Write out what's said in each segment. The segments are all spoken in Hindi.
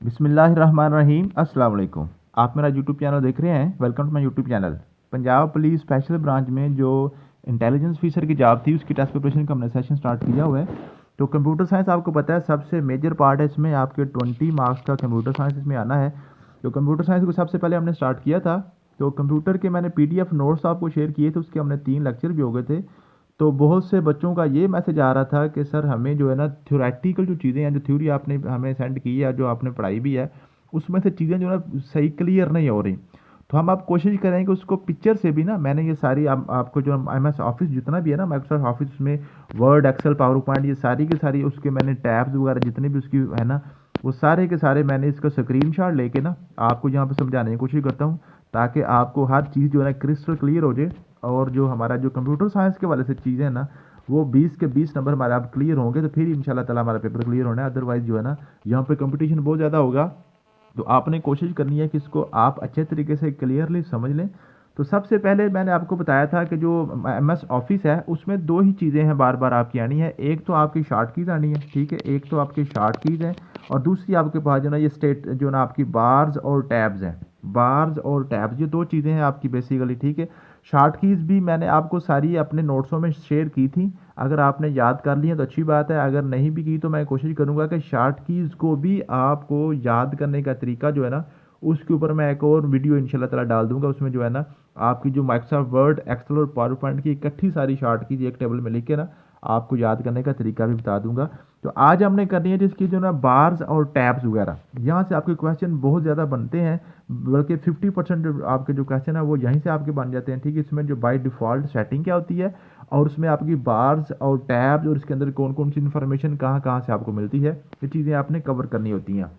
बिस्मिल्लाहिर्रहमानिर्रहीम। अस्सलाम वालेकुम। आप मेरा यूट्यूब चैनल देख रहे हैं। Welcome to my YouTube channel. Punjab police special branch में जो इंटेलिजेंस ऑफिसर की जॉब थी उसकी टेस्ट प्रिपरेशन का हमने सेशन स्टार्ट किया हुआ है। तो कंप्यूटर साइंस आपको पता है सबसे मेजर पार्ट है, इसमें आपके 20 मार्क्स का कंप्यूटर साइंस इसमें आना है। तो कंप्यूटर साइंस को सबसे पहले हमने स्टार्ट किया था। तो कंप्यूटर के मैंने PDF नोट्स आपको शेयर किए थे, उसके हमने 3 लेक्चर भी हो गए थे। तो बहुत से बच्चों का ये मैसेज आ रहा था कि सर हमें जो है ना थ्योरेटिकल जो चीज़ें हैं, जो थ्योरी आपने हमें सेंड की है, जो आपने पढ़ाई भी है, उसमें से चीज़ें जो है ना सही क्लियर नहीं हो रही। तो हम आप कोशिश करेंगे उसको पिक्चर से भी ना, मैंने ये सारी आपको जो MS ऑफिस जितना भी है ना, माइक्रोसॉफ्ट ऑफिस में वर्ड, एक्सेल, पावर पॉइंट, ये सारी की सारी उसके मैंने टैब्स वगैरह जितने भी उसकी है ना, वो सारे के सारे मैंने इसका स्क्रीनशॉट लेके ना आपको यहाँ पे समझाने की कोशिश करता हूँ, ताकि आपको हर चीज़ जो है ना क्रिस्टल क्लियर हो जाए। और जो हमारा जो कंप्यूटर साइंस के वाले से चीज़ें हैं ना, वो 20 के 20 नंबर हमारे आप क्लियर होंगे तो फिर इंशाल्लाह ताला हमारा पेपर क्लियर होना है। अदरवाइज जो है ना यहाँ पे कंपटीशन बहुत ज़्यादा होगा। तो आपने कोशिश करनी है कि इसको आप अच्छे तरीके से क्लियरली समझ लें। तो सबसे पहले मैंने आपको बताया था कि जो MS ऑफिस है उसमें दो ही चीज़ें हैं बार बार आपकी आनी है। एक तो आपकी शॉर्ट कीज़ आनी है, ठीक है, एक तो आपकी शॉर्ट कीज़ है, और दूसरी आपके पास जो ना ये स्टेट जो ना आपकी बार्स और टैब्स हैं। बार्स और टैब्स ये दो चीज़ें हैं आपकी बेसिकली, ठीक है। शॉर्ट कीज़ भी मैंने आपको सारी अपने नोट्सों में शेयर की थी। अगर आपने याद कर ली है तो अच्छी बात है, अगर नहीं भी की तो मैं कोशिश करूँगा कि शॉर्ट कीज़ को भी आपको याद करने का तरीका जो है ना, उसके ऊपर मैं एक और वीडियो इंशाल्लाह ताला डाल दूंगा। उसमें जो है ना आपकी जो माइक्रोसॉफ्ट वर्ड, एक्सेल और पावर पॉइंट की इकट्ठी सारी शॉर्ट कीज़ एक टेबल में लिख के ना आपको याद करने का तरीका भी बता दूंगा। तो आज हमने करनी है जिसकी जो ना बार्स और टैब्स वगैरह, यहाँ से आपके क्वेश्चन बहुत ज़्यादा बनते हैं, बल्कि 50% आपके जो क्वेश्चन है वो यहीं से आपके बन जाते हैं, ठीक है। इसमें जो बाय डिफ़ॉल्ट सेटिंग क्या होती है, और उसमें आपकी बार्स और टैब्स और इसके अंदर कौन कौन सी इन्फॉर्मेशन कहाँ कहाँ से आपको मिलती है, ये चीज़ें आपने कवर करनी होती हैं।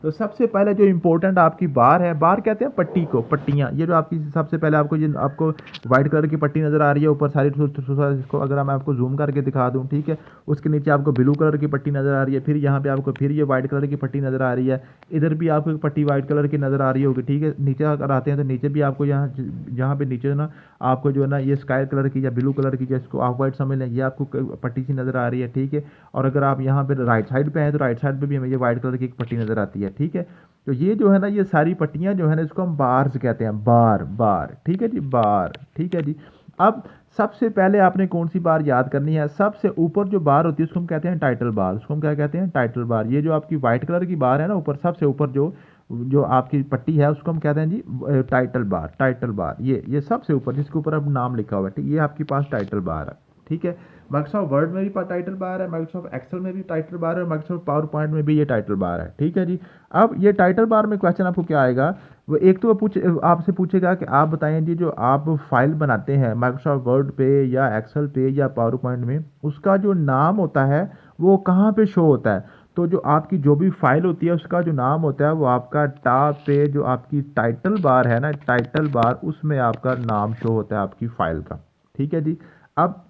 तो सबसे पहले जो इम्पोर्टेंट आपकी बार है, बार कहते हैं पट्टी को, पट्टियाँ, ये जो आपकी सबसे पहले आपको ये आपको वाइट कलर की पट्टी नज़र आ रही है ऊपर सारी, इसको अगर मैं आपको जूम करके दिखा दूँ, ठीक है। उसके नीचे आपको ब्लू कलर की पट्टी नज़र आ रही है, फिर यहाँ पे आपको फिर ये वाइट कलर की पट्टी नज़र आ रही है, इधर भी आपको एक पट्टी वाइट कलर की नज़र आ रही होगी, ठीक है। नीचे अगर आते हैं तो नीचे भी आपको यहाँ जहाँ पे नीचे ना आपको जो है ना ये स्काई कलर की या ब्लू कलर की, जिसको ऑफ वाइट समझ लें, ये आपको पट्टी सी नज़र आ रही है, ठीक है। और अगर आप यहाँ पे राइट साइड पे हैं तो राइट साइड पे भी हमें ये वाइट कलर की एक पट्टी नज़र आती है, ठीक है। तो ये जो है ना ये सारी पट्टियाँ जो है ना इसको हम बार्स कहते हैं, बार बार, ठीक है जी, बार, ठीक है जी। अब सबसे पहले आपने कौन सी बार याद करनी है, सबसे ऊपर जो बार होती है उसको हम कहते हैं टाइटल बार, उसको हम क्या कहते हैं, टाइटल बार। ये जो आपकी वाइट कलर की बार है ना ऊपर, सबसे ऊपर जो जो आपकी पट्टी है उसको हम कहते हैं जी टाइटल बार, टाइटल बार, ये सबसे ऊपर जिसके ऊपर अब नाम लिखा हुआ है, ठीक, ये आपके पास टाइटल बार है, ठीक है। माइक्रोसॉफ्ट वर्ड में भी टाइटल बार है, माइक्रोसॉफ्ट एक्सेल में भी टाइटल बार है, और माइक्रोसॉफ्ट पावर पॉइंट में भी ये टाइटल बार है, ठीक है जी। अब ये टाइटल बार में क्वेश्चन आपको क्या आएगा, वो एक तो वो आपसे पूछेगा कि आप बताएं जी जो आप फाइल बनाते हैं माइक्रोसॉफ्ट वर्ड पे या एक्सेल पे या पावर पॉइंट में, उसका जो नाम होता है वो कहाँ पे शो होता है। तो जो आपकी जो भी फाइल होती है उसका जो नाम होता है वो आपका टॉप पे जो आपकी टाइटल बार है ना, टाइटल बार, उसमें आपका नाम शो होता है आपकी फाइल का, ठीक है जी। अब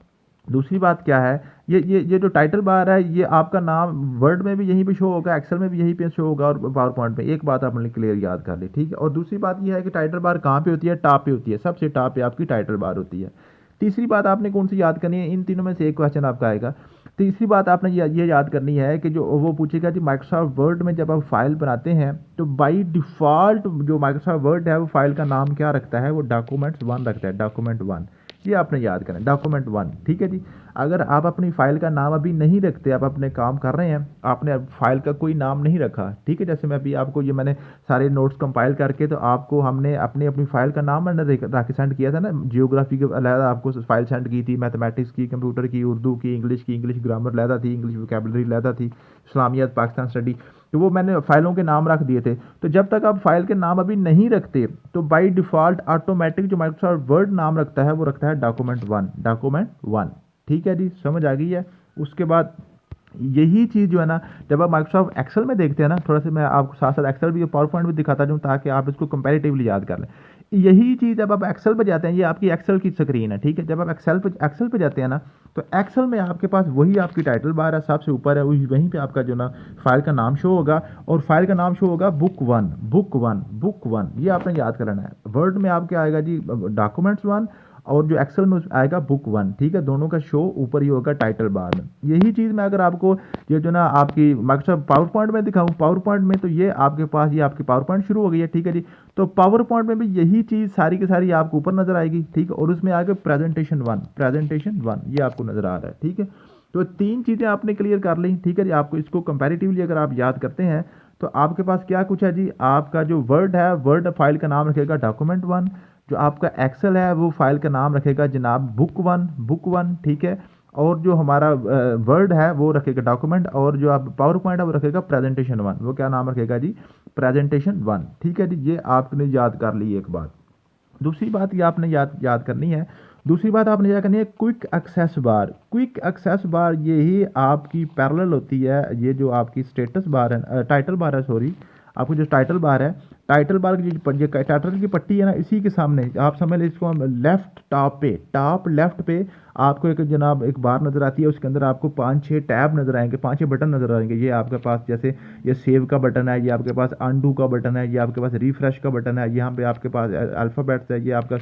दूसरी बात क्या है, ये जो टाइटल बार है ये आपका नाम वर्ड में भी यहीं पे शो होगा, एक्सेल में भी यहीं पे शो होगा, और पावर पॉइंट में। एक बात आपने क्लियर याद कर ली, ठीक है। और दूसरी बात ये है कि टाइटल बार कहाँ पे होती है, टॉप पे होती है, सबसे टॉप पे आपकी टाइटल बार होती है। तीसरी बात आपने कौन सी याद करनी है, इन तीनों में से एक क्वेश्चन आपका आएगा। तीसरी बात आपने ये याद करनी है कि जो वो पूछेगा कि माइक्रोसॉफ्ट वर्ड में जब आप फाइल बनाते हैं तो बाई डिफ़ॉल्ट जो माइक्रोसॉफ्ट वर्ड है वो फाइल का नाम क्या रखता है, वो डॉक्यूमेंट्स 1 रखता है, डॉक्यूमेंट 1। ये आपने याद करना है, डॉक्यूमेंट 1, ठीक है जी। अगर आप अपनी फाइल का नाम अभी नहीं रखते, आप अपने काम कर रहे हैं, आपने फाइल का कोई नाम नहीं रखा, ठीक है। जैसे मैं अभी आपको ये मैंने सारे नोट्स कंपाइल करके तो आपको हमने अपनी अपनी फाइल का नाम मैंने रख के सेंड किया था ना, जियोग्राफी के अलहदा आपको फाइल सेंड की थी, मैथमेटिक्स की, कंप्यूटर की, उर्दू की, इंग्लिश ग्रामर अलहदा थी, इंग्लिश वोकेबलरी अलहदा थी, इस्लामियात, पाकिस्तान स्टडी, तो वो मैंने फाइलों के नाम रख दिए थे। तो जब तक आप फाइल के नाम अभी नहीं रखते तो बाई डिफ़ॉल्ट ऑटोमेटिक जो माइक्रोसॉफ्ट वर्ड नाम रखता है वो रखता है डॉक्यूमेंट 1, डॉक्यूमेंट 1, ठीक है जी, समझ आ गई है। उसके बाद यही चीज़ जो है ना जब आप माइक्रोसॉफ्ट एक्सेल में देखते हैं ना, थोड़ा सा मैं आपको साथ साथ एक्सेल भी, पावर पॉइंट भी दिखाता हूँ ताकि आप इसको कंपैरेटिवली याद कर लें। यही चीज़ जब आप एक्सेल पे जाते हैं, ये आपकी एक्सेल की स्क्रीन है, ठीक है। जब आप एक्सेल पे जाते हैं ना तो एक्सेल में आपके पास वही आपकी टाइटल बार है, सबसे ऊपर है, वहीं पे आपका जो ना फाइल का नाम शो होगा, और फाइल का नाम शो होगा बुक वन, ये आपने याद करना है। वर्ड में आपके आएगा जी डॉक्यूमेंट्स 1, और जो एक्सेल में आएगा बुक 1, ठीक है। दोनों का शो ऊपर ही होगा टाइटल बार में। यही चीज़ मैं अगर आपको ये जो ना आपकी माइक्रोसॉफ्ट पावर पॉइंट में दिखाऊँ, पावर पॉइंट में तो ये आपके पास ये आपकी पावर पॉइंट शुरू हो गई है, ठीक है जी। तो पावर पॉइंट में भी यही चीज़ सारी की सारी आपको ऊपर नजर आएगी, ठीक है। और उसमें आगे प्रेजेंटेशन 1 ये आपको नजर आ रहा है, ठीक है। तो 3 चीज़ें आपने क्लियर कर ली, ठीक है जी। आपको इसको कंपैरेटिवली अगर आप याद करते हैं तो आपके पास क्या कुछ है जी, आपका जो वर्ड है, वर्ड फाइल का नाम रखेगा डॉक्यूमेंट 1, जो आपका एक्सेल है वो फाइल का नाम रखेगा जनाब बुक वन, ठीक है। और जो हमारा वर्ड है वो रखेगा डॉक्यूमेंट, और जो आप पावर पॉइंट है वो रखेगा प्रेजेंटेशन 1, वो क्या नाम रखेगा जी, प्रेजेंटेशन 1, ठीक है जी। ये आपने याद कर ली एक बात। दूसरी बात ये आपने याद करनी है, दूसरी बात आपने क्या करनी है, क्विक एक्सेस बार। क्विक एक्सेस बार यही आपकी पैरेलल होती है, ये जो आपकी स्टेटस बार है, टाइटल बार है, सॉरी, आपको जो टाइटल बार है, टाइटल बार की जो टाइटल की पट्टी है ना, इसी के सामने आप समझ लें इसको, हम लेफ्ट टॉप लेफ्ट पे आपको एक जनाब एक बार नजर आती है, उसके अंदर आपको 5-6 टैब नजर आएंगे, 5-6 बटन नजर आएंगे। ये आपके पास जैसे ये सेव का बटन है, ये आपके पास अंडू का बटन है, ये आपके पास रिफ्रेश का बटन है, यहाँ पे आपके पास अल्फ़ाबेट्स है, ये आपका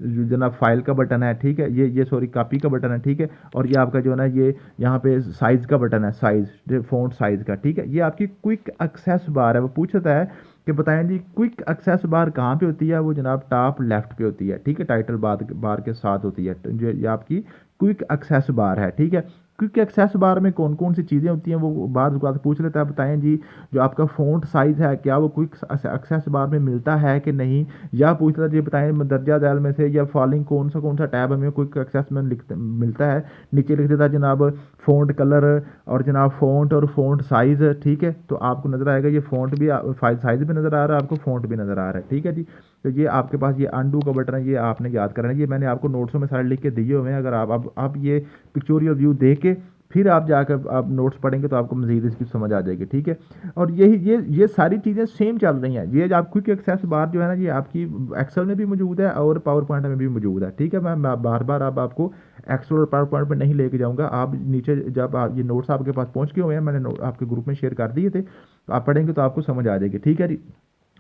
जनाब फाइल का बटन है, ठीक है। ये सॉरी कॉपी का बटन है, ठीक है। और ये आपका जो है ना ये यहाँ पे साइज़ का बटन है, साइज़ फ़ॉन्ट साइज़ का, ठीक है। ये आपकी क्विक एक्सेस बार है। वो पूछता है कि बताएं जी क्विक एक्सेस बार कहाँ पे होती है, वो जनाब टॉप लेफ्ट पे होती है, ठीक है। टाइटल बार के साथ होती है, जो ये आपकी क्विक एक्सेस बार है, ठीक है। क्विक एक्सेस बार में कौन कौन सी चीज़ें होती हैं वो बाद पूछ लेता है, बताएं जी जो आपका फ़ॉन्ट साइज़ है क्या वो क्विक एक्सेस बार में मिलता है कि नहीं, या पूछ लेता है जी बताएं दर्जा दैल में से या फॉलोइंग कौन सा टैब हमें क्विक एक्सेस में मिलता है। नीचे लिख देता है जनाब फ़ॉन्ट कलर और जनाब फ़ॉन्ट और फ़ॉन्ट साइज़, ठीक है। तो आपको नज़र आएगा ये फ़ॉन्ट भी साइज़ भी नज़र आ रहा है, आपको फ़ॉन्ट भी नज़र आ रहा है, ठीक है जी। तो ये आपके पास ये अंडू का बटन है, ये आपने याद करना है, ये मैंने आपको नोट्सों में सारे लिख के दिए हुए हैं। अगर आप ये पिक्चोरियल व्यू देख के फिर आप जाकर आप नोट्स पढ़ेंगे तो आपको मज़ीद इसकी समझ आ जाएगी, ठीक है। और यही ये सारी चीज़ें सेम चल रही हैं। ये आप क्विक एक्सेस बार जो है ना ये आपकी एक्सेल में भी मौजूद है और पावर पॉइंट में भी मौजूद है, ठीक है। मैं बार बार अब आपको एक्सेल और पावर पॉइंट पर नहीं लेके जाऊँगा। आप नीचे जब ये नोट्स आपके पास पहुँच गए हुए हैं, मैंने आपके ग्रुप में शेयर कर दिए थे, तो आप पढ़ेंगे तो आपको समझ आ जाएगी, ठीक है जी।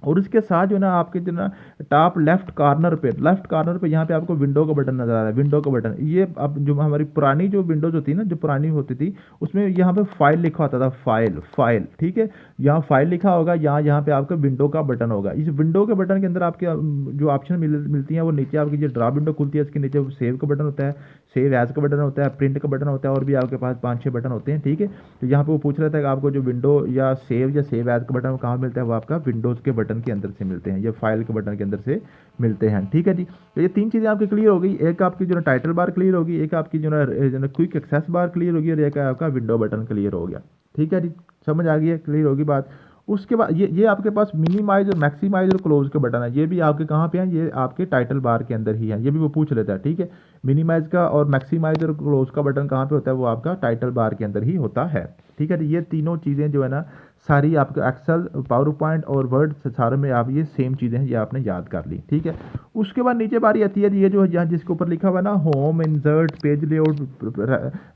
और उसके साथ जो ना आपके जो ना टॉप लेफ्ट कॉर्नर पे यहाँ पे आपको विंडो का बटन नजर आ रहा है, विंडो का बटन। ये अब जो हमारी पुरानी जो विंडोज होती है ना, जो पुरानी होती थी उसमें यहाँ पे फाइल लिखा होता था, फाइल, ठीक है। यहाँ फाइल लिखा होगा, यहाँ पे आपका विंडो का बटन होगा। इस विंडो के बटन के अंदर आपके जो ऑप्शन मिलती हैं वो नीचे आपकी जो ड्रा विंडो खुलती है, इसके नीचे सेव का बटन होता है, सेव एज का बटन होता है, प्रिंट का बटन होता है, और भी आपके पास 5-6 बटन होते हैं, ठीक है। तो यहाँ पे वो पूछ रहा था कि आपको जो विंडो या सेव एज का बटन कहाँ मिलता है, वो आपका विंडोज़ के बटन के अंदर से मिलते हैं, ये फाइल के बटन के अंदर से मिलते हैं, ठीक है जी। तो ये 3 चीज़ें आपकी क्लियर हो गई। एक आपकी जो टाइटल बार क्लियर होगी, एक आपकी जो ना क्विक एक्सेस बार क्लियर होगी, और एक आपका विंडो बटन क्लियर हो गया, ठीक है जी। समझ आ गई है, क्लियर होगी बात। उसके बाद ये आपके पास मिनिमाइज और मैक्सिमाइज और क्लोज के बटन है, ये भी आपके कहाँ पे हैं, ये आपके टाइटल बार के अंदर ही है, ये भी वो पूछ लेता है, ठीक है। मिनिमाइज का और मैक्सिमाइज और क्लोज का बटन कहाँ पे होता है, वो आपका टाइटल बार के अंदर ही होता है, ठीक है। ये तीनों चीज़ें जो है ना सारी आपके एक्सेल, पावर पॉइंट और वर्ड सारे में आप ये सेम चीज़ें हैं, ये आपने याद कर ली, ठीक है। उसके बाद नीचे बारी आती है ये जो यहाँ जिसके ऊपर लिखा हुआ है ना home, insert, page layout,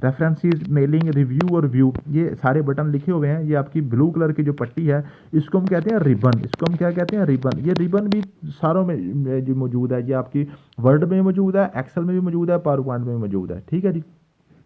references, mailing, review और व्यू, ये सारे बटन लिखे हुए हैं। ये आपकी ब्लू कलर की जो पट्टी है इसको हम कहते हैं रिबन, इसको हम क्या कहते हैं, रिबन। ये रिबन भी सारों में जो मौजूद है, ये आपकी वर्ड में मौजूद है, एक्सेल में भी मौजूद है, पावर पॉइंट में भी मौजूद है, ठीक है जी।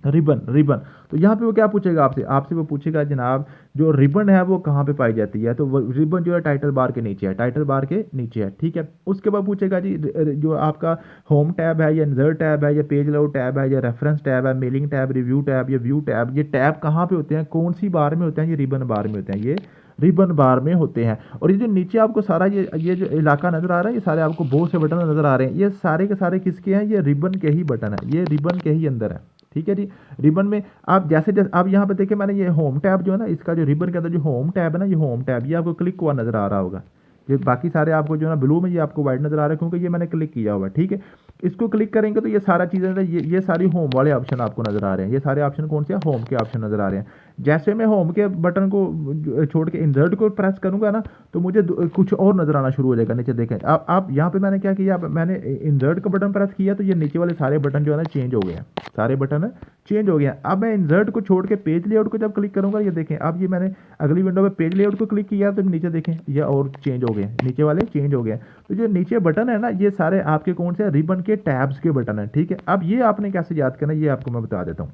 रिबन तो यहाँ पे वो क्या पूछेगा आपसे वो पूछेगा जनाब जो रिबन है वो कहाँ पे पाई जाती है, तो वो रिबन जो है टाइटल बार के नीचे है, टाइटल बार के नीचे है, ठीक है। उसके बाद पूछेगा जी जो आपका होम टैब है या इंसर्ट टैब है या पेज लेआउट टैब है या रेफरेंस टैब है, मेलिंग टैब, रिव्यू टैब या व्यू टैब, ये टैब कहाँ पे होते हैं, कौन सी बार में होते हैं, ये रिबन बार में होते हैं, ये रिबन बार में होते हैं। और ये जो नीचे आपको सारा ये जो इलाका नजर आ रहा है, ये सारे आपको बहुत से बटन नजर आ रहे हैं, ये सारे के सारे किसके हैं, ये रिबन के ही बटन है, ये रिबन के ही अंदर है, ठीक है जी। रिबन में आप जैसे आप यहाँ पे देखिए, मैंने ये होम टैब जो है ना, इसका जो रिबन के अंदर जो होम टैब है ना, ये होम टैब ये आपको क्लिक हुआ नजर आ रहा होगा। ये बाकी सारे आपको जो है ना ब्लू में, ये आपको वाइट नजर आ रहा है क्योंकि ये मैंने क्लिक किया हुआ है, ठीक है। इसको क्लिक करेंगे तो ये सारा चीज़ें ये सारी होम वाले ऑप्शन आपको नजर आ रहे हैं। ये सारे ऑप्शन कौन से हैं, होम के ऑप्शन नजर आ रहे हैं। जैसे मैं होम के बटन को छोड़ के इंसर्ट को प्रेस करूंगा ना, तो मुझे कुछ और नजर आना शुरू हो जाएगा। नीचे देखें आप यहाँ पे मैंने क्या किया, मैंने इंसर्ट का बटन प्रेस किया तो ये नीचे वाले सारे बटन जो है ना चेंज हो गए हैं, सारे बटन चेंज हो गया। अब मैं इंसर्ट को छोड़ के पेज लेआउट को जब क्लिक करूंगा, ये देखें अब ये मैंने अगली विंडो में पेज लेआउट को क्लिक किया तो नीचे देखें ये और चेंज हो गए, नीचे वाले चेंज हो गए। तो जो नीचे बटन है ना, ये सारे आपके कौन से रिबन के टैब्स के बटन है, ठीक है। अब ये आपने कैसे याद करना, ये आपको मैं बता देता हूँ।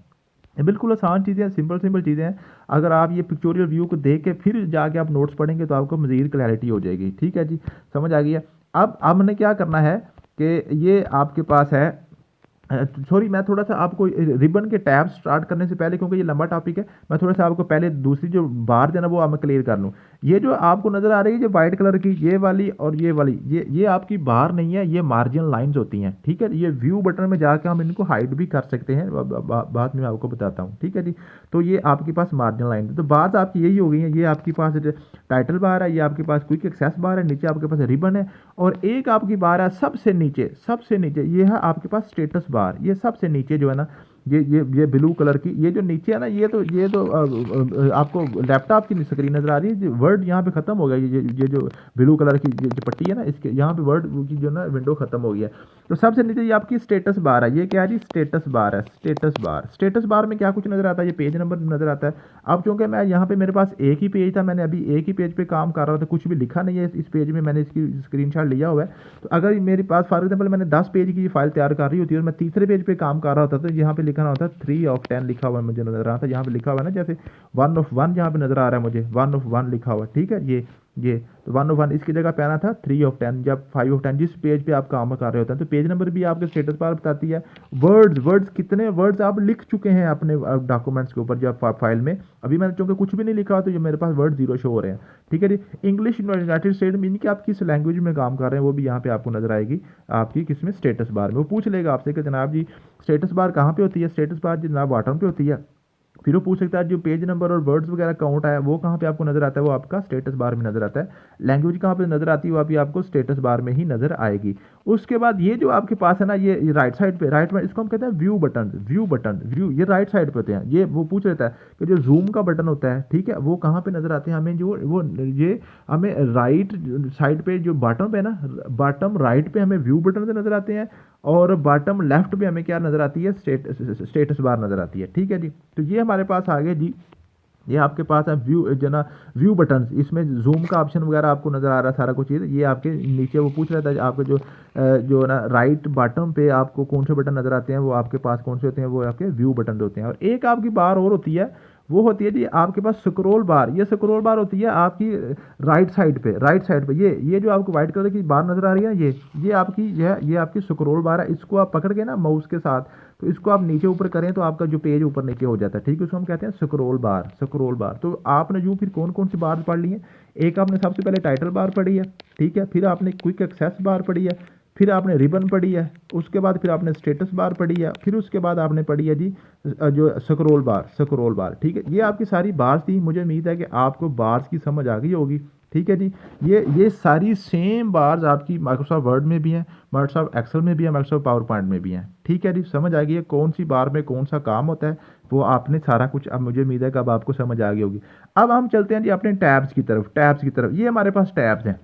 ये बिल्कुल आसान चीज़ें हैं, सिंपल सिंपल चीज़ें हैं। अगर आप ये पिक्चोरियल व्यू को देख के फिर जाके आप नोट्स पढ़ेंगे तो आपको मज़ीद क्लैरिटी हो जाएगी, ठीक है जी, समझ आ गया। अब हमने क्या करना है कि ये आपके पास है, सॉरी मैं थोड़ा सा आपको रिबन के टैब स्टार्ट करने से पहले, क्योंकि ये लंबा टॉपिक है, मैं थोड़ा सा आपको पहले दूसरी जो बार जो है ना वो मैं क्लियर कर लूँ। ये जो आपको नज़र आ रही है जो वाइट कलर की, ये वाली और ये वाली, ये आपकी बार नहीं है, ये मार्जिन लाइंस होती हैं, ठीक है। ये व्यू बटन में जाकर हम इनको हाइड भी कर सकते हैं, बाद में आपको बताता हूँ, ठीक है जी। तो ये आपके पास मार्जिन लाइन है। तो बात आपकी यही हो गई है, ये आपके पास टाइटल बार है, ये आपके पास क्विक एक्सेस बार है, नीचे आपके पास रिबन है, और एक आपकी बार है सबसे नीचे, सबसे नीचे ये है आपके पास स्टेटस बार। ये सबसे नीचे जो है ना, ये ब्लू कलर की, ये जो नीचे है ना, ये तो आपको लैपटॉप की स्क्रीन नजर आ रही है, वर्ड यहाँ पे खत्म हो गया। ये जो ब्लू कलर की जो पट्टी है ना, इसके यहाँ पे वर्ड की जो ना विंडो खत्म हो गई है। तो सबसे नीचे ये आपकी स्टेटस बार है, ये क्या है जी, स्टेटस बार है, स्टेटस बार। स्टेटस बार में क्या कुछ नजर आता है, ये पेज नंबर नजर आता है। अब क्योंकि मैं यहाँ पे मेरे पास एक ही पेज था, मैंने अभी एक ही पेज पे काम कर रहा था, कुछ भी लिखा नहीं है इस पेज में, मैंने इसकी स्क्रीनशॉट लिया हुआ है। तो अगर मेरे पास फॉर एग्जाम्पल मैंने 10 पेज की फाइल तैयार कर रही होती है और मैं तीसरे पेज पे काम कर रहा होता, तो यहाँ पे लिखना होता 3/10 लिखा हुआ है, मुझे नजर रहा था, यहाँ पे लिखा हुआ है ना, जैसे 1/1 यहाँ पे नजर आ रहा है मुझे, 1/1 लिखा हुआ है, ठीक है। ये तो 1/1 इसकी जगह पे आना था 3/10। जब 5/10 जिस पेज पे आप काम कर रहे होते हैं, तो पेज नंबर भी आपके स्टेटस बार बताती है। वर्ड्स कितने वर्ड्स आप लिख चुके हैं अपने डॉक्यूमेंट्स के ऊपर, जब फाइल में अभी मैंने चूंकि कुछ भी नहीं लिखा, तो ये मेरे पास वर्ड 0 शो हो रहे हैं, ठीक है जी। इंग्लिश यूनाइटेड स्टेट में, कि आप किस लैंग्वेज में काम कर रहे हैं, वो भी यहाँ पे आपको नजर आएगी आपकी किसमें, स्टेटस बार में। वो पूछ लेगा आपसे कि जनाब जी स्टेटस बार कहाँ पे होती है, स्टेटस बार जनाब बॉटम पे होती है। फिर वो पूछ सकता है जो पेज नंबर और वर्ड्स वगैरह काउंट है वो कहाँ पे आपको नजर आता है, वो आपका स्टेटस बार में नजर आता है। लैंग्वेज कहाँ पे नजर आती है, वो अभी आपको स्टेटस बार में ही नजर आएगी। उसके बाद ये जो आपके पास है ना, ये राइट साइड पे, राइट में इसको हम कहते हैं व्यू बटन, व्यू ये राइट साइड पे होते हैं। ये वो पूछ लेता है कि जो जूम का बटन होता है, ठीक है, वो कहाँ पे नजर आते हैं हमें, जो वो ये हमें राइट साइड पे जो बॉटम पे ना, बॉटम राइट पे हमें व्यू बटन से नजर आते हैं, और बॉटम लेफ्ट पे हमें क्या नजर आती है, स्टेटस बार नजर आती है, ठीक है जी। तो ये हमारे पास आ गया जी, ये आपके पास है व्यू जो ना व्यू बटन, इसमें जूम का ऑप्शन वगैरह आपको नजर आ रहा है सारा कुछ चीज़। ये आपके नीचे वो पूछ रहा था आपके जो ना राइट बॉटम पे आपको कौन से बटन नजर आते हैं, वो आपके पास कौन से होते हैं, वो आपके व्यू बटन होते हैं। और एक आपकी बार और होती है, वो होती है जी आपके पास स्क्रॉल बार। ये स्क्रॉल बार होती है आपकी राइट साइड पे, ये जो आपको व्हाइट कलर की बार नजर आ रही है, ये आपकी ये आपकी स्क्रॉल बार है। इसको आप पकड़ के ना माउस के साथ, तो इसको आप नीचे ऊपर करें तो आपका जो पेज ऊपर नीचे हो जाता है, ठीक है, उसको हम कहते हैं स्क्रॉल बार। तो आपने जो फिर कौन कौन सी बार पढ़ ली है, एक आपने सबसे पहले टाइटल बार पढ़ी है, ठीक है, फिर आपने क्विक एक्सेस बार पढ़ी है, फिर आपने रिबन पढ़ी है, उसके बाद फिर आपने स्टेटस बार पढ़ी है, फिर उसके बाद आपने पढ़ी है जी जो स्क्रॉल बार, ठीक है। ये आपकी सारी बार्स थी। मुझे उम्मीद है कि आपको बार्स की समझ आ गई होगी, ठीक है जी। ये सारी सेम बार्स आपकी माइक्रोसॉफ्ट वर्ड में भी हैं, माइक्रोसॉफ्ट एक्सेल में भी है, माइक्रोसॉफ्ट पावर पॉइंट में भी हैं, ठीक है जी। समझ आ गई है कौन सी बार में कौन सा काम होता है, वो आपने सारा कुछ, अब मुझे उम्मीद है कि अब आपको समझ आ गई होगी। अब हम चलते हैं जी अपने टैब्स की तरफ। ये हमारे पास टैब्स हैं,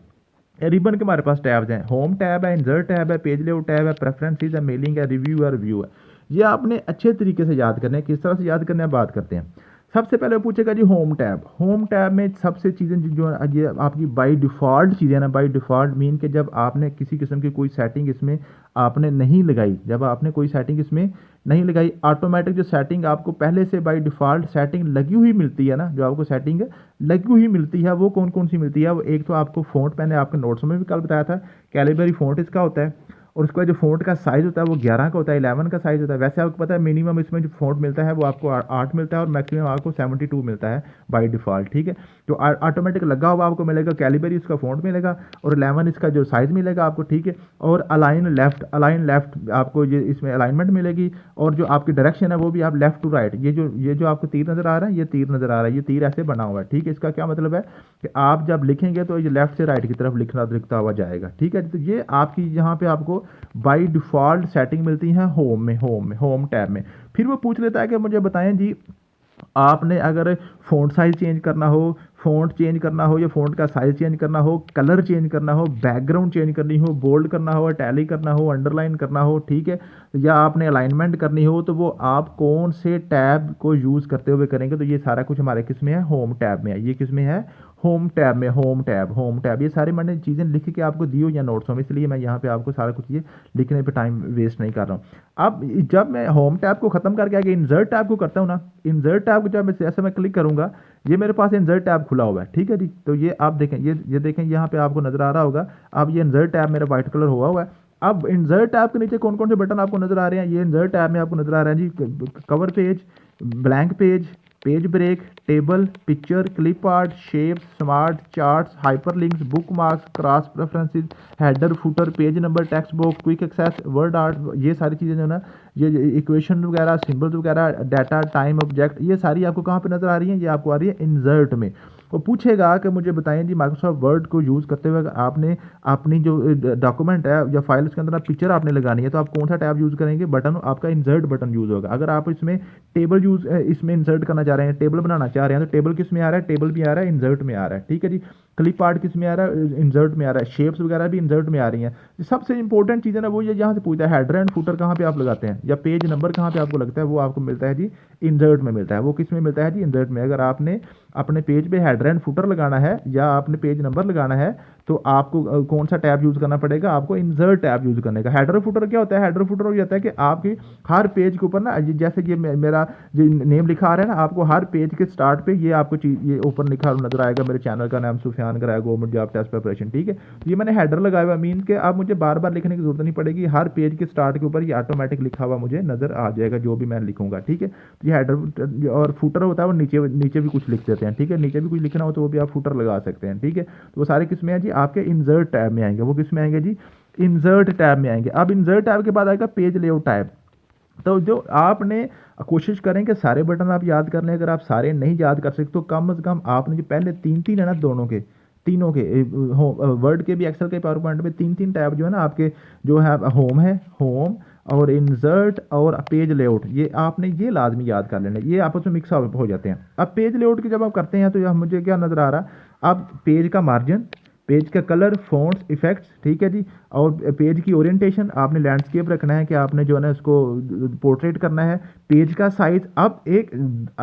रिबन के हमारे पास टैब्स हैं। होम टैब है, इंसर्ट टैब है, पेज लेआउट टैब है, प्रेफरेंसेस है, मेलिंग है, रिव्यू है। ये आपने अच्छे तरीके से याद करना है। किस तरह से याद करना है बात करते हैं। सबसे पहले पूछेगा जी होम टैब में सबसे चीज़ें जो ये आपकी बाय डिफ़ॉल्ट चीज़ें ना, बाय डिफ़ॉल्ट मीन के जब आपने किसी किस्म की कोई सेटिंग इसमें आपने नहीं लगाई, जब आपने कोई सेटिंग इसमें नहीं लगाई, ऑटोमेटिक जो सेटिंग आपको पहले से बाय डिफ़ॉल्ट सेटिंग लगी हुई मिलती है ना, जो आपको सेटिंग लगी हुई मिलती है, वो कौन कौन सी मिलती है। वो एक तो आपको फ़ॉन्ट, मैंने आपके नोट्स में भी कल बताया था, कैलिबरी फ़ॉन्ट इसका होता है, और उसका जो फ़ॉन्ट का साइज़ होता है वो 11 का होता है, 11 का साइज़ होता है। वैसे आपको पता है मिनिमम इसमें जो फ़ॉन्ट मिलता है वो आपको 8 मिलता है, और मैक्सिमम आपको 72 मिलता है बाय डिफ़ॉल्ट, ठीक है। तो ऑटोमेटिक लगा हुआ आपको मिलेगा, कैलिबरी इसका फ़ॉन्ट मिलेगा, और 11 इसका जो साइज़ मिलेगा आपको, ठीक है। और अलाइन लेफ्ट आपको ये इसमें अलाइनमेंट मिलेगी, और जो आपकी डायरेक्शन है वो भी आप लेफ्ट टू राइट, ये जो आपको तीर नज़र आ रहा है, ये तीर नज़र आ रहा है, ये तीर ऐसे बना हुआ है, ठीक है। इसका क्या मतलब है कि आप जब लिखेंगे तो ये लेफ्ट से राइट की तरफ लिखता हुआ जाएगा, ठीक है। तो ये आपकी यहाँ पे आपको बाय डिफ़ॉल्ट सेटिंग मिलती है होम टैब में। फिर वो पूछ लेता है कि मुझे बताएं जी आपने अगर फ़ॉन्ट साइज़ चेंज करना हो, फ़ॉन्ट चेंज करना हो या फ़ॉन्ट का साइज़ चेंज करना हो, कलर चेंज करना हो, बैकग्राउंड चेंज करनी हो, बोल्ड करना हो, इटैलिक करना हो, अंडरलाइन करना हो, ठीक है, या आपने अलाइनमेंट करनी हो, तो वो आप कौन से टैब को यूज़ करते हुए करेंगे। तो ये सारा कुछ हमारे किस में है, होम टैब में है। ये किस में है, होम टैब में। होम टैब ये सारी मैंने चीज़ें लिख के आपको दी हो या नोट्स में, इसलिए मैं यहाँ पे आपको सारा कुछ ये लिखने पे टाइम वेस्ट नहीं कर रहा हूँ। अब जब मैं होम टैब को ख़त्म करके आगे इंसर्ट टैब को करता हूँ ना, इंसर्ट टैब को जब मैं ऐसे मैं क्लिक करूँगा, ये मेरे पास इंसर्ट टैब खुला हुआ है, ठीक है जी। तो ये आप देखें, ये देखें, यहाँ पे आपको नज़र आ रहा होगा। अब ये इंसर्ट टैब मेरा वाइट कलर हुआ हुआ है। अब इंसर्ट टैब के नीचे कौन कौन से बटन आपको नज़र आ रहे हैं, ये इंसर्ट टैब में आपको नज़र आ रहा है जी, cover page, blank page, page break, table, picture, clip art, shapes, smart charts, hyperlinks, bookmarks, cross references, header, footer, page number, text box, quick access, word art, ये सारी चीज़ें जो है ना, ये इक्वेशन वगैरह, सिंबल्स वगैरह, डाटा, टाइम, ऑब्जेक्ट, ये सारी आपको कहाँ पे नज़र आ रही हैं, ये आपको आ रही है इंसर्ट में। वो पूछेगा कि मुझे बताएं जी, माइक्रोसॉफ्ट वर्ड को यूज़ करते हुए आपने अपनी जो डॉक्यूमेंट है या फाइल, उसके अंदर आप पिक्चर आपने लगानी है, तो आप कौन सा टैब यूज़ करेंगे। बटन आपका इंसर्ट बटन यूज़ होगा। अगर आप इसमें टेबल इसमें इंसर्ट करना चाह रहे हैं, टेबल बनाना चाह रहे हैं, तो टेबल किस में आ रहा है, टेबल भी आ रहा है, इंसर्ट में आ रहा है, ठीक है जी। क्लिप आर्ट किस में आ रहा है, इंसर्ट में आ रहा है। शेप्स वगैरह भी इंसर्ट में आ रही हैं। सबसे इंपॉर्टेंट चीज़ है ना, वो ये यहाँ से पूछता है, हेडर एंड फुटर कहाँ पे आप लगाते हैं, या पेज नंबर कहाँ पे आपको लगता है, वो आपको मिलता है जी इंसर्ट में मिलता है। वो किस में मिलता है जी, इंसर्ट में। अगर आपने अपने पेज पे हेडर एंड फुटर लगाना है या आपने पेज नंबर लगाना है, तो आपको कौन सा टैब यूज़ करना पड़ेगा, आपको इंसर्ट टैब यूज़ करने का। हेडर फुटर क्या होता है, हेडर फुटर हो जाता है कि आपकी हर पेज के ऊपर ना, जैसे कि मेरा जो नेम लिखा आ रहा है ना, आपको हर पेज के स्टार्ट पे ये आपको चीज़ ये ऊपर लिखा नजर आएगा, मेरे चैनल का नाम सुफियान कराया, गवर्नमेंट जॉब टेस्ट प्रिपरेशन, ठीक है। तो ये मैंने हेडर लगाया हुआ, मीन के अब मुझे बार बार लिखने की जरूरत नहीं पड़ेगी, हर पेज के स्टार्ट के ऊपर ये ऑटोमेटिक लिखा हुआ मुझे नजर आ जाएगा, जो भी मैं लिखूंगा, ठीक है। तो ये हेडर और फुटर होता है, वो नीचे नीचे भी कुछ लिख देते हैं, ठीक है। नीचे भी कुछ लिखना हो तो वो भी आप फुटर लगा सकते हैं, ठीक है। तो वो सारे किस में है जी, आपके इंसर्ट टैब में आएंगे। वो किस में आएंगे जी, इंसर्ट टैब में आएंगे। अब इंसर्ट टैब के बाद आएगा पेज लेआउट टैब। तो जो आपने कोशिश करें कि सारे बटन आप याद कर लें। अगर आप सारे नहीं याद कर सकते तो कम से कम आपने जो पहले तीन तीन है ना, तीनों के वर्ड के भी, एक्सेल के, पावर पॉइंट में तीन तीन टैब जो है ना आपके, जो है होम और इंसर्ट और पेज लेआउट, ये आपने ये लाजमी याद कर लेना। ये आपस में मिक्स हो जाते हैं। अब पेज लेआउट की जब आप करते हैं तो यह मुझे क्या नज़र आ रहा, अब पेज का मार्जिन, पेज का कलर, फ़ॉन्ट्स, इफेक्ट्स, ठीक है जी। और पेज की ओरिएंटेशन आपने लैंडस्केप रखना है कि आपने जो है ना इसको पोर्ट्रेट करना है। पेज का साइज़, अब एक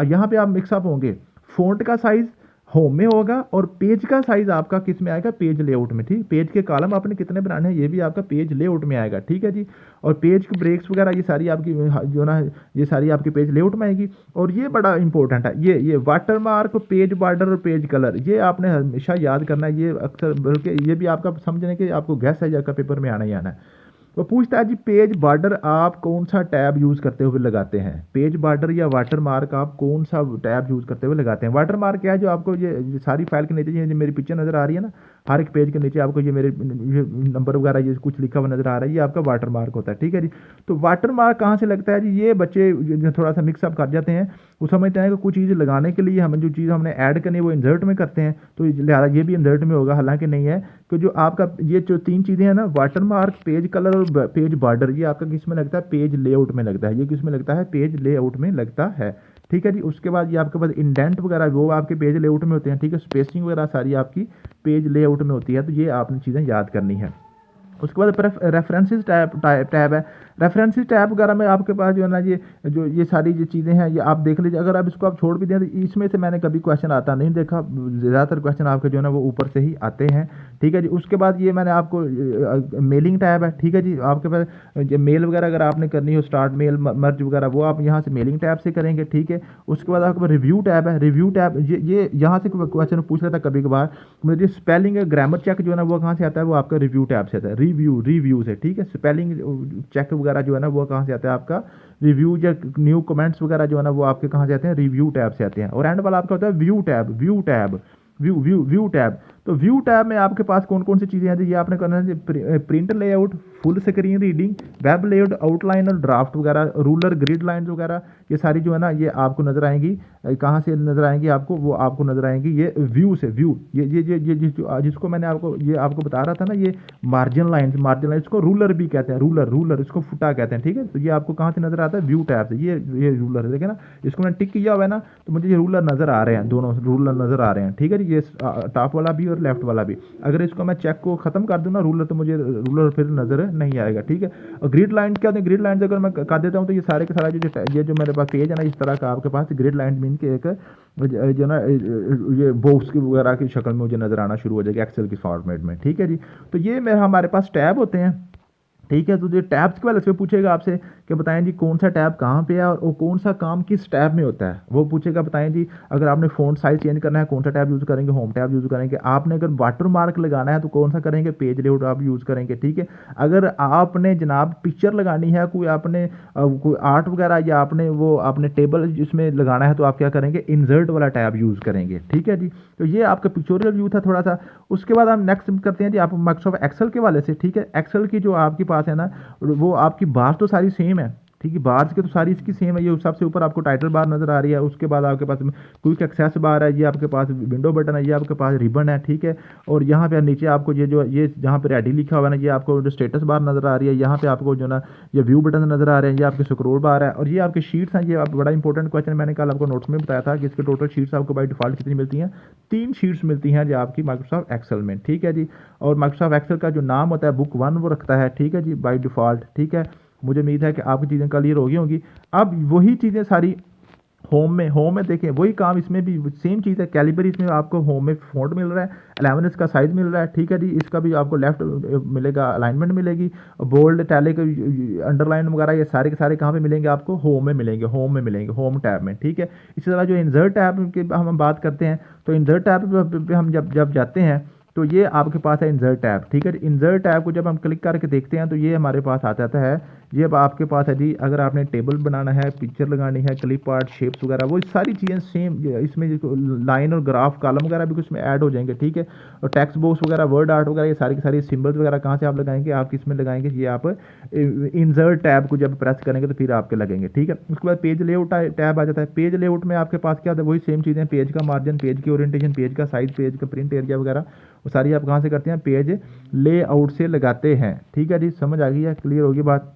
यहाँ पे आप मिक्सअप होंगे, फ़ॉन्ट का साइज़ होम में होगा और पेज का साइज़ आपका किस में आएगा, पेज लेआउट में, ठीक। पेज के कॉलम आपने कितने बनाने हैं, ये भी आपका पेज लेआउट में आएगा, ठीक है जी। और पेज की ब्रेक्स वगैरह ये सारी आपकी जो ना, ये सारी आपकी पेज लेआउट में आएगी। और ये बड़ा इंपॉर्टेंट है, ये वाटर मार्क, पेज बॉर्डर और पेज कलर, ये आपने हमेशा याद करना है। ये अक्सर, बल्कि ये भी आपका समझने के आपको गैस है, आपका पेपर में आना ही आना है। वो पूछता है जी, पेज बॉर्डर आप कौन सा टैब यूज़ करते हुए लगाते हैं। पेज बॉर्डर या वाटर मार्क आप कौन सा टैब यूज़ करते हुए लगाते हैं। वाटर मार्क क्या है, जो आपको ये सारी फाइल के नीचे ये मेरी पिक्चर नज़र आ रही है ना, हर एक पेज के नीचे आपको ये मेरे ये नंबर वगैरह ये कुछ लिखा हुआ नज़र आ रहा है, ये आपका वाटर मार्क होता है, ठीक है जी। तो वाटर मार्क कहाँ से लगता है जी, ये बच्चे जो थोड़ा सा मिक्सअप कर जाते हैं, वो समझते हैं कि कुछ चीज़ लगाने के लिए हमें जो चीज़ हमने ऐड करनी है वो इंसर्ट में करते हैं, तो लिहाजा ये भी इंसर्ट में होगा, हालांकि नहीं है। कि जो आपका ये जो तीन चीज़ें हैं ना, वाटर मार्क, पेज कलर और पेज बॉर्डर, ये आपका किस में लगता है, पेज लेआउट में लगता है। ये किस में लगता है, पेज लेआउट में लगता है, ठीक है जी। उसके बाद ये आपके पास इंडेंट वगैरह वो आपके पेज लेआउट में होते हैं, ठीक है। स्पेसिंग वगैरह सारी आपकी पेज लेआउट में होती है, तो ये आपने चीज़ें याद करनी है। उसके बाद रेफरेंसेस टैब है। रेफरेंसेस टैब वगैरह में आपके पास जो है ना, ये सारी जो चीज़ें हैं ये आप देख लीजिए। अगर आप इसको आप छोड़ भी दें तो इसमें से मैंने कभी क्वेश्चन आता नहीं देखा, ज़्यादातर क्वेश्चन आपके जो है ना वो ऊपर से ही आते हैं, ठीक है जी। उसके बाद ये मैंने आपको मेलिंग टैब है, ठीक है जी। आपके पास मेल वगैरह अगर आपने करनी हो, स्टार्ट मेल, मर्ज वगैरह, वो आप यहाँ से मेलिंग टैब से करेंगे, ठीक है। उसके बाद आपके पास रिव्यू टैब है। रिव्यू टैब ये यहाँ से क्वेश्चन पूछ रहा था कभी कभार, मुझे स्पेलिंग ग्रामर चेक जो है ना वो कहाँ से आता है, वो आपका रिव्यू टैब से आता है, रिव्यू से, ठीक है। स्पेलिंग चेक वगैरह जो है ना वो कहाँ से आता है, आपका रिव्यू या न्यू कमेंट्स वगैरह जो है ना वो आपके कहाँ से आते हैं, रिव्यू टैब से आते हैं। और एंड वाला आपका होता है व्यू टैब। व्यू टैब तो व्यू टैब में आपके पास कौन कौन सी चीज़ें हैं, ये आपने करना है print layout, full screen reading, web layout, outline और ड्राफ्ट वगैरह, रूलर, ग्रिड लाइन्स वगैरह, ये सारी जो है ना ये आपको नजर आएंगी। कहाँ से नजर आएंगी आपको, वो आपको नजर आएंगी ये व्यू से। व्यू ये जिसको मैंने आपको ये आपको बता रहा था ना, ये मार्जिन लाइन इसको रूलर भी कहते हैं, रूलर इसको फुटा कहते हैं, ठीक है। तो ये आपको कहाँ से नजर आता है, व्यू टैब से। ये रूलर है, देखिए ना, इसको मैंने टिक किया हुआ है ना, तो मुझे ये रूलर नजर आ रहे हैं, दोनों रूलर नजर आ रहे हैं, ठीक है जी। ये टॉप वाला भी और लेफ्ट वाला भी। अगर इसको मैं चेक को खत्म कर दूँ ना रूलर, तो मुझे रूलर फिर नजर नहीं आएगा, ठीक है। और ग्रिड लाइन क्या होती है, ग्रिड लाइन अगर मैं कर देता हूँ तो ये सारे के सारा ये जो मेरे पास पेज है ना, इस तरह का आपके पास ग्रिड लाइन मीन के एक जो ना ये बॉक्स की वगैरह की शक्ल में मुझे नजर आना शुरू हो जाएगा एक्सेल की फॉर्मेट में, ठीक है जी। तो ये मेरे हमारे पास टैब होते हैं, ठीक है। तो जो टैब्स के वाले से पूछेगा आपसे कि बताएं जी कौन सा टैब कहाँ पे है और वो कौन सा काम किस टैब में होता है, वो पूछेगा। बताएं जी अगर आपने फ़ॉन्ट साइज चेंज करना है कौन सा टैब यूज़ करेंगे, होम टैब यूज़ करेंगे। आपने अगर वाटर मार्क लगाना है तो कौन सा करेंगे, पेज लेआउट आप यूज़ करेंगे, ठीक है। अगर आपने जनाब पिक्चर लगानी है, कोई आपने कोई आर्ट वगैरह या आपने वो आपने टेबल जिसमें लगाना है, तो आप क्या करेंगे, इंसर्ट वाला टैब यूज़ करेंगे, ठीक है जी। तो ये आपका पिक्चोरियल व्यू था थोड़ा सा। उसके बाद हम नेक्स्ट करते हैं जी आप माइक्रोसॉफ्ट एक्सेल के वाले से, ठीक है। एक्सेल की जो आपके पास है ना, वो आपकी बार तो सारी सेम है, ठीक है। बार्स के तो सारी इसकी सेम है। ये सबसे ऊपर आपको टाइटल बार नजर आ रही है, उसके बाद आपके पास क्विक एक्सेस बार है, ये आपके पास विंडो बटन है, ये आपके पास रिबन है, ठीक है। और यहाँ पे नीचे आपको ये जहाँ पे रेडी लिखा हुआ है ना, ये आपको जो स्टेटस बार नजर आ रही है, यहाँ पे आपको जो ना ये व्यू बटन नजर आ रहे हैं, ये आपके स्क्रॉल बार है, और ये आपके शीट्स हैं। ये बड़ा इंपॉर्टेंट क्वेश्चन मैंने कल आपको नोट्स में बताया था कि इसके टोटल शीट्स आपको बाय डिफॉल्ट कितनी मिलती हैं, 3 शीट्स मिलती हैं जो आपकी माइक्रोसॉफ्ट एक्सेल में, ठीक है जी। और माइक्रोसॉफ्ट एक्सेल का जो नाम होता है बुक 1 वो रखता है, ठीक है जी, बाय डिफॉल्ट, ठीक है। मुझे उम्मीद है कि आपकी चीज़ें क्लियर हो गई होंगी। अब वही चीज़ें सारी होम में देखें, वही काम इसमें भी सेम चीज़ है। कैलिबर इसमें आपको होम में फ़ॉन्ट मिल रहा है, 11 इसका साइज़ मिल रहा है, ठीक है जी। इसका भी आपको लेफ्ट मिलेगा, अलाइनमेंट मिलेगी, बोल्ड टैलिक अंडरलाइन वगैरह ये सारे के सारे कहाँ पे मिलेंगे आपको, होम में मिलेंगे, होम टैब में, ठीक है। इसी तरह जो इंसर्ट टैब की हम बात करते हैं, तो इंसर्ट टैब पे हम जब जाते हैं तो ये आपके पास है इंसर्ट टैब, ठीक है। इंसर्ट टैब को जब हम क्लिक करके देखते हैं तो ये हमारे पास आ जाता है। ये अब आपके पास है जी, अगर आपने टेबल बनाना है, पिक्चर लगानी है, क्लिप आर्ट, शेप्स वगैरह, वो सारी चीज़ें सेम इसमें लाइन और ग्राफ कॉलम वगैरह भी कुछ में ऐड हो जाएंगे, ठीक है। और टेक्स्ट बॉक्स वगैरह, वर्ड आर्ट वगैरह, ये सारी की सारी सिंबल्स वगैरह कहाँ से आप लगाएंगे, आप किस में लगाएंगे, ये आप इंसर्ट टैब को जब प्रेस करेंगे तो फिर आपके लगेंगे, ठीक है। उसके बाद पेज लेआउट टैब आ जाता है। पेज लेआउट में आपके पास क्या होता है, वही सेम चीज़ें, पेज का मार्जिन, पेज की ओरिएंटेशन, पेज का साइज, पेज का प्रिंट एरिया वगैरह, वो सारी आप कहाँ से करते हैं, पेज लेआउट से लगाते हैं, ठीक है जी। समझ आ गई है, क्लियर होगी बात।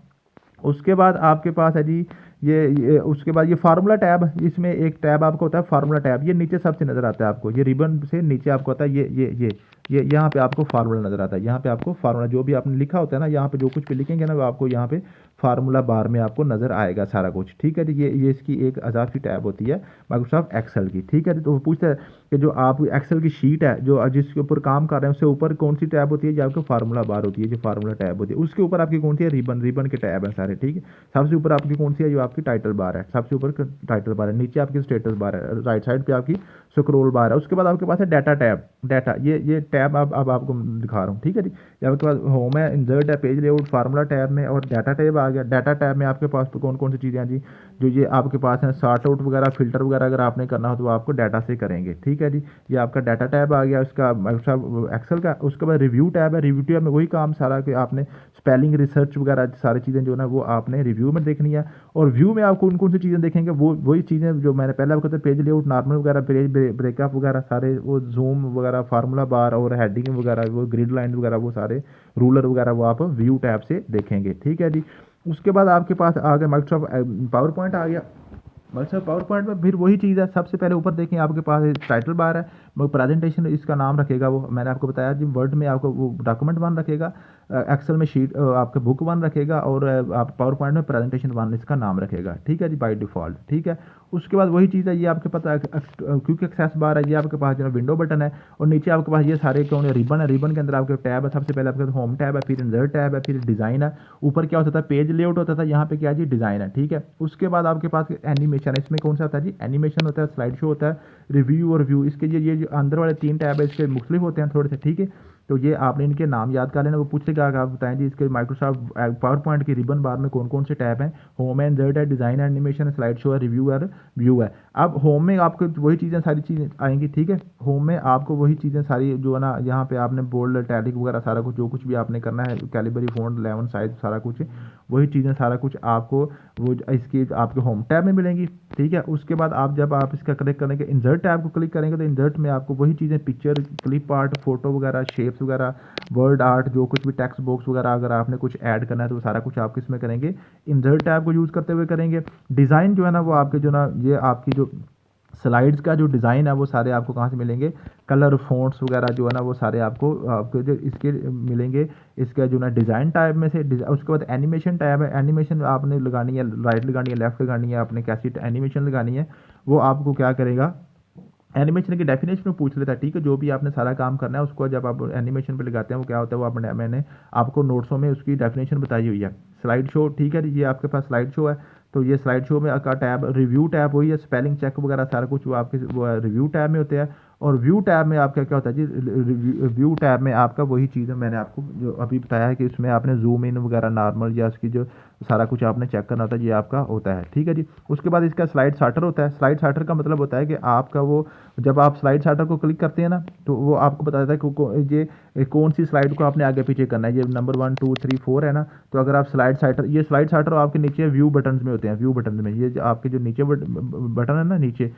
उसके बाद आपके पास है जी ये उसके बाद ये फार्मूला टैब, इसमें एक टैब आपको होता है फार्मूला टैब, ये नीचे सबसे नज़र आता है आपको, ये रिबन से नीचे आपको होता है ये यहाँ पे आपको फार्मूला नज़र आता है। यहाँ पे आपको फार्मूला जो भी आपने लिखा होता है ना, यहाँ पे जो कुछ भी लिखेंगे ना वो आपको यहाँ पे फार्मूला बार में आपको नज़र आएगा सारा कुछ, ठीक है जी। ये इसकी एक अजाफी टैब होती है माइक्रोसॉफ्ट एक्सेल की, ठीक है। तो वो पूछता है कि जो आप एक्सेल की शीट है जो जिसके ऊपर काम कर रहे हैं, उससे ऊपर कौन सी टैब होती है, जो आपको फार्मूला बार होती है, जो फार्मूला टैब होती है। उसके ऊपर आपकी कौन सी है, रिबन के टैब है सारे, ठीक है। सबसे ऊपर आपकी कौन सी है, जो आपकी टाइटल बार है, सबसे ऊपर टाइटल बार है, नीचे आपकी स्टेटस बार है, राइट साइड पे आपकी स्क्रॉल बार है। उसके बाद आपके पास है डाटा टैब, डाटा ये टैब अब आपको दिखा रहा हूँ, ठीक है जी। आपके पास होम है, इंसर्ट है, पेज लेआउट, फार्मूला टैब में, और डाटा टैब आ गया। डाटा टैब में आपके पास कौन कौन सी चीज़ें हैं जी, जो ये आपके पास है सॉर्ट आउट वगैरह, फिल्टर वगैरह अगर आपने करना हो तो आपको डाटा से करेंगे, ठीक है जी। ये आपका डाटा टैब आ गया उसका माइक्रोसॉफ्ट एक्सेल का। उसके बाद रिव्यू टैब है, रिव्यू टैब में वही काम सारा कि आपने स्पेलिंग, रिसर्च वगैरह सारी चीज़ें जो ना वो आपने रिव्यू में देखनी है। और व्यू में आप कौन कौन सी चीज़ें देखेंगे, वो वही चीज़ें जो मैंने पहले आपको पेज लेआउट, नॉर्मल वगैरह, पेज ब्रेकअप वगैरह सारे, वो जूम वगैरह, फार्मूला बार और हेडिंग वगैरह, वो ग्रिड लाइन वगैरह, वो सारे रूलर वगैरह वो आप व्यू टैब से देखेंगे, ठीक है जी। उसके बाद आपके पास आ गया माइक्रोसॉफ्ट पावर पॉइंट आ गया। माइक्रोसॉफ्ट पावर पॉइंट में फिर वही चीज़ है, सबसे पहले ऊपर देखें आपके पास टाइटल बार है, वो प्रेजेंटेशन इसका नाम रखेगा, वो मैंने आपको बताया जी। वर्ड में आपको वो डॉक्यूमेंट 1 रखेगा, एक्सेल में शीट आपके बुक 1 रखेगा, और आप पावर पॉइंट में प्रेजेंटेशन 1 इसका नाम रखेगा, ठीक है जी, बाय डिफ़ॉल्ट, ठीक है। उसके बाद वही चीज़ है, ये आपके पास क्विक एक्सेस बार है, ये आपके पास जो है विंडो बटन है, और नीचे आपके पास ये सारे कौन है, रिबन है, रिबन के अंदर आपके टैब है। सबसे पहले आपके होम टैब है, फिर इंसर्ट टैब है, फिर डिज़ाइन है। ऊपर क्या होता था, पेज लेआउट होता था, यहाँ पे क्या जी, डिज़ाइन है, ठीक है। उसके बाद आपके पास एनिमेशन है, इसमें कौन सा होता है जी, एनिमेशन होता है, स्लाइड शो होता है, रिव्यू और व्यू। इसके ये जो अंदर वाले 3 टैब है इसके मुख्तलिफ होते हैं थोड़े से, ठीक है। तो ये आपने इनके नाम याद कर लेना। वो पूछेगा कि आप बताएं जी इसके माइक्रोसॉफ्ट पावर पॉइंट की रिबन बार में कौन कौन से टैब हैं। होम है, इंसर्ट है, डिज़ाइन एनिमेशन है, स्लाइड शो है, रिव्यू है, व्यू है। अब होम में आपको वही चीज़ें सारी चीज़ें आएंगी, ठीक है। होम में आपको वही चीज़ें सारी जो है ना, यहाँ पे आपने बोल्ड, इटैलिक वगैरह सारा कुछ जो कुछ भी आपने करना है, कैलिबरी, फ़ॉन्ट, 11 साइज, सारा कुछ वही चीज़ें सारा कुछ आपको वो इसकी आपके होम टैब में मिलेंगी, ठीक है। उसके बाद आप जब आप इसका क्लिक करेंगे, इंसर्ट टैब को क्लिक करेंगे तो इंसर्ट में आपको वही चीज़ें पिक्चर, क्लिप आर्ट, फोटो वगैरह, शेप्स वगैरह, वर्ड आर्ट, जो कुछ भी टेक्स्ट बॉक्स वगैरह अगर आपने कुछ ऐड करना है तो वो सारा कुछ आप किस में करेंगे, इंसर्ट टैब को यूज़ करते हुए करेंगे। डिज़ाइन जो है ना वो आपके जो ना ये आपकी जो स्लाइड्स का जो डिज़ाइन है वो सारे आपको कहाँ से मिलेंगे, कलर, फ़ॉन्ट्स वगैरह जो है ना वो सारे आपको जो इसके मिलेंगे इसका जो ना डिज़ाइन टैब में से। उसके बाद एनिमेशन टैब है। एनिमेशन आपने लगानी है, राइट लगानी है, लेफ्ट लगानी है, आपने कैसी एनिमेशन लगानी है वो आपको क्या करेगा, एनिमेशन की डेफिनेशन में पूछ लेता है, ठीक है। जो भी आपने सारा काम करना है उसको जब आप एनिमेशन पे लगाते हैं वो क्या होता है, वो आपने मैंने आपको नोट्सों में उसकी डेफिनेशन बताई हुई है। स्लाइड शो, ठीक है, ये आपके पास स्लाइड शो है। तो ये स्लाइड शो में का टैब, रिव्यू टैब वही है, स्पेलिंग चेक वगैरह सारा कुछ वो आपके वो रिव्यू टैब में होते हैं। और व्यू टैब में आपका क्या होता है जी, व्यू टैब में आपका वही चीज़ है मैंने आपको जो अभी बताया है कि उसमें आपने जूम इन वगैरह नॉर्मल या उसकी जो सारा कुछ आपने चेक करना होता है, ये आपका होता है, ठीक है जी। उसके बाद इसका स्लाइड शार्टर होता है। स्लाइड शार्टर का मतलब होता है कि आपका वो जब आप स्लाइड शार्टर को क्लिक करते हैं ना तो वो आपको बताता है कि ये कौन सी स्लाइड को आपने आगे पीछे करना है। ये नंबर 1 2 3 4 है ना, तो अगर आप स्लाइड शार्टर, ये स्लाइड शार्टर आपके नीचे व्यू बटन में होते हैं। व्यू बटन में ये आपके जो नीचे बटन है ना, नीचे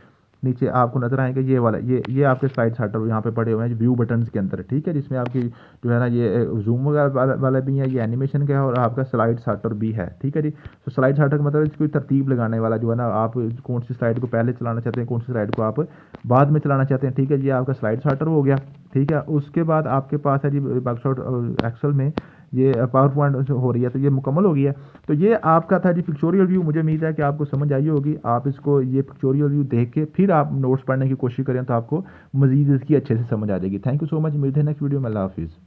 नीचे आपको नजर आएंगे ये वाला, ये आपके स्लाइड शार्टर यहाँ पे पड़े हुए हैं व्यू बटन्स के अंदर, ठीक है। जिसमें आपकी जो है ना ये जूम वगैरह वाला भी है, ये एनिमेशन का है और आपका स्लाइड शार्टर भी है, ठीक है जी। तो स्लाइड शार्टर का मतलब इसको तरतीब लगाने वाला जो है ना, आप कौन सी स्लाइड को पहले चलाना चाहते हैं, कौन सी स्लाइड को आप बाद में चलाना चाहते हैं, ठीक है। ये आपका स्लाइड शार्टर हो गया, ठीक है। उसके बाद आपके पास है जी माइक्रोसॉफ्ट एक्सेल में ये पावर पॉइंट हो रही है, तो ये मुकम्मल हो गई है। तो ये आपका था जी पिक्चोरियल व्यू। मुझे उम्मीद है कि आपको समझ आई होगी। आप इसको ये पिक्चोरियल व्यू देख के फिर आप नोट्स पढ़ने की कोशिश करें तो आपको मज़ीद इसकी अच्छे से समझ आ जाएगी। Thank you so much. मिलते हैं नेक्स्ट वीडियो में। अल्लाह हाफिज़।